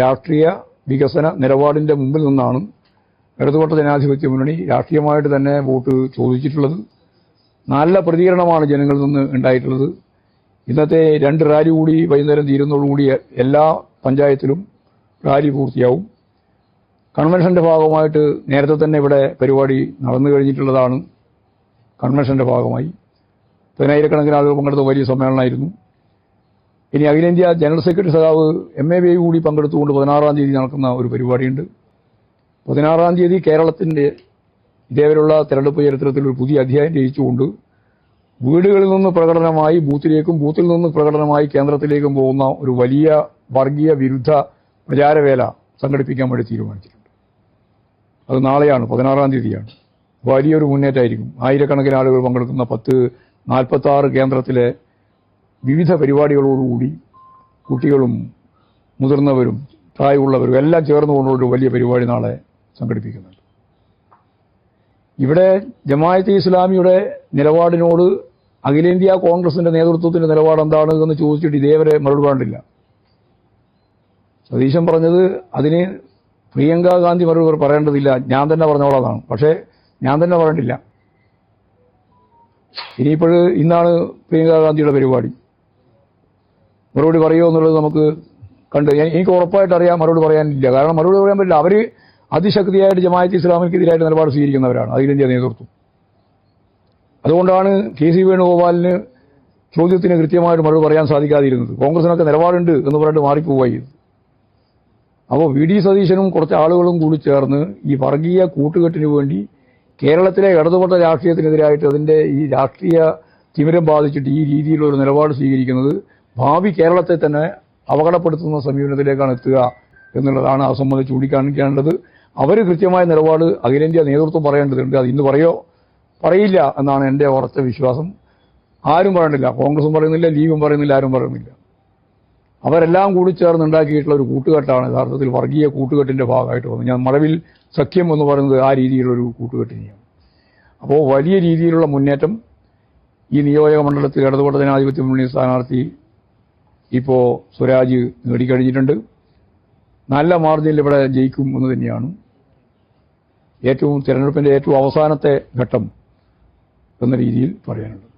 രാഷ്ട്രീയ വികസന നിലപാടിന്റെ മുമ്പിൽ നിന്നാണ് ഇടതുപക്ഷ ജനാധിപത്യ മുന്നണി രാഷ്ട്രീയമായിട്ട് തന്നെ വോട്ട് ചോദിച്ചിട്ടുള്ളത്. നല്ല പ്രതികരണമാണ് ജനങ്ങളിൽ നിന്ന് ഉണ്ടായിട്ടുള്ളത്. ഇന്നത്തെ 2 റാലി കൂടി വൈകുന്നേരം തീരുന്നതോടുകൂടി എല്ലാ പഞ്ചായത്തിലും റാലി പൂർത്തിയാവും. കൺവെൻഷന്റെ ഭാഗമായിട്ട് നേരത്തെ തന്നെ ഇവിടെ പരിപാടി നടന്നു കഴിഞ്ഞിട്ടുള്ളതാണ്. കൺവെൻഷന്റെ ഭാഗമായി 10,000-കണക്കിന് ആളുകൾ പങ്കെടുത്ത വലിയ സമ്മേളനമായിരുന്നു. ഇനി അഖിലേന്ത്യാ ജനറൽ സെക്രട്ടറി സഖാവ് MAB കൂടി പങ്കെടുത്തുകൊണ്ട് 16-ാം തീയതി നടക്കുന്ന ഒരു പരിപാടിയുണ്ട്. 16-ാം തീയതി കേരളത്തിന്റെ ഇതേവരെയുള്ള തെരഞ്ഞെടുപ്പ് ചരിത്രത്തിൽ ഒരു പുതിയ അധ്യായം രചിച്ചുകൊണ്ട് വീടുകളിൽ നിന്ന് പ്രകടനമായി ബൂത്തിലേക്കും ബൂത്തിൽ നിന്ന് പ്രകടനമായി കേന്ദ്രത്തിലേക്കും പോകുന്ന ഒരു വലിയ വർഗീയ വിരുദ്ധ പ്രചാരവേല സംഘടിപ്പിക്കാൻ വേണ്ടി തീരുമാനിച്ചിട്ടുണ്ട്. അത് നാളെയാണ്, 16-ാം തീയതിയാണ്. വലിയൊരു മുന്നേറ്റമായിരിക്കും. 1000-കണക്കിന് ആളുകൾ പങ്കെടുക്കുന്ന 46 കേന്ദ്രത്തിലെ വിവിധ പരിപാടികളോടുകൂടി കുട്ടികളും മുതിർന്നവരും പ്രായമുള്ളവരും എല്ലാം ചേർന്നുകൊണ്ടൊരു വലിയ പരിപാടി നാളെ സംഘടിപ്പിക്കുന്നുണ്ട്. ഇവിടെ ജമാഅത്തെ ഇസ്ലാമിയുടെ നിലപാടിനോട് അഖിലേന്ത്യാ കോൺഗ്രസിന്റെ നേതൃത്വത്തിന്റെ നിലപാട് എന്താണ് എന്ന് ചോദിച്ചിട്ട് ഇതേവരെ മറുപടി പറഞ്ഞില്ല. സതീശൻ പറഞ്ഞത് അതിന് പ്രിയങ്ക ഗാന്ധി മറുപടി പറയേണ്ടതില്ല, ഞാൻ തന്നെ പറഞ്ഞോളാതാണ്. പക്ഷേ ഞാൻ തന്നെ പറഞ്ഞിട്ടില്ല. ഇന്നാണ് പ്രിയങ്ക ഗാന്ധിയുടെ പരിപാടി. മറുപടി പറയുമോ എന്നുള്ളത് നമുക്ക് എനിക്ക് ഉറപ്പായിട്ട് അറിയാം മറുപടി പറയാനില്ല. കാരണം മറുപടി പറയാൻ പറ്റില്ല. അവർ അതിശക്തിയായിട്ട് ജമാഅത്തെ ഇസ്ലാമിക്കെതിരായിട്ട് നിലപാട് സ്വീകരിക്കുന്നവരാണ് അഖിലേന്ത്യാ നേതൃത്വം. അതുകൊണ്ടാണ് KC വേണുഗോപാലിന് ചോദ്യത്തിന് കൃത്യമായിട്ട് മറുപടി പറയാൻ സാധിക്കാതിരുന്നത്. കോൺഗ്രസിനൊക്കെ നിലപാടുണ്ട് എന്ന് പറഞ്ഞിട്ട് മാറിപ്പോവായി. അപ്പോൾ VD സതീശനും കുറച്ച് ആളുകളും കൂടി ചേർന്ന് ഈ വർഗീയ കൂട്ടുകെട്ടിന് വേണ്ടി കേരളത്തിലെ ഇടതുപക്ഷ രാഷ്ട്രീയത്തിനെതിരായിട്ട് അതിന്റെ ഈ രാഷ്ട്രീയ തിമിരം ബാധിച്ചിട്ട് ഈ രീതിയിലുള്ള നിലപാട് സ്വീകരിക്കുന്നത് ഭാവി കേരളത്തെ തന്നെ അപകടപ്പെടുത്തുന്ന സമീപനത്തിലേക്കാണ് എത്തുക എന്നുള്ളതാണ് അത് സംബന്ധിച്ച് ചൂണ്ടിക്കാണിക്കേണ്ടത്. അവർ കൃത്യമായ നിലപാട് അഖിലേന്ത്യാ നേതൃത്വം പറയേണ്ടതുണ്ട്. അത് ഇന്ന് പറയില്ല എന്നാണ് എൻ്റെ ഉറച്ച വിശ്വാസം. ആരും പറയണില്ല, കോൺഗ്രസും പറയുന്നില്ല, ലീഗും പറയുന്നില്ല, ആരും പറയുന്നില്ല. അവരെല്ലാം കൂടി ചേർന്നുണ്ടാക്കിയിട്ടുള്ള ഒരു കൂട്ടുകെട്ടാണ് യഥാർത്ഥത്തിൽ വർഗീയ കൂട്ടുകെട്ടിന്റെ ഭാഗമായിട്ട് വന്നത്. ഞാൻ മഴവിൽ സഖ്യം എന്ന് പറയുന്നത് ആ രീതിയിലുള്ളൊരു കൂട്ടുകെട്ടിനെയാണ്. അപ്പോൾ വലിയ രീതിയിലുള്ള മുന്നേറ്റം ഈ നിയോജക മണ്ഡലത്തിൽ ഇടതുപക്ഷ ജനാധിപത്യ മുന്നണി സ്ഥാനാർത്ഥി ഇപ്പോൾ സ്വരാജ് നേടിക്കഴിഞ്ഞിട്ടുണ്ട്. നല്ല മാർജിനിൽ ഇവിടെ ജയിക്കും എന്ന് തന്നെയാണ് തെരഞ്ഞെടുപ്പിന്റെ ഏറ്റവും അവസാനത്തെ ഘട്ടം എന്ന രീതിയിൽ പറയാനുള്ളത്.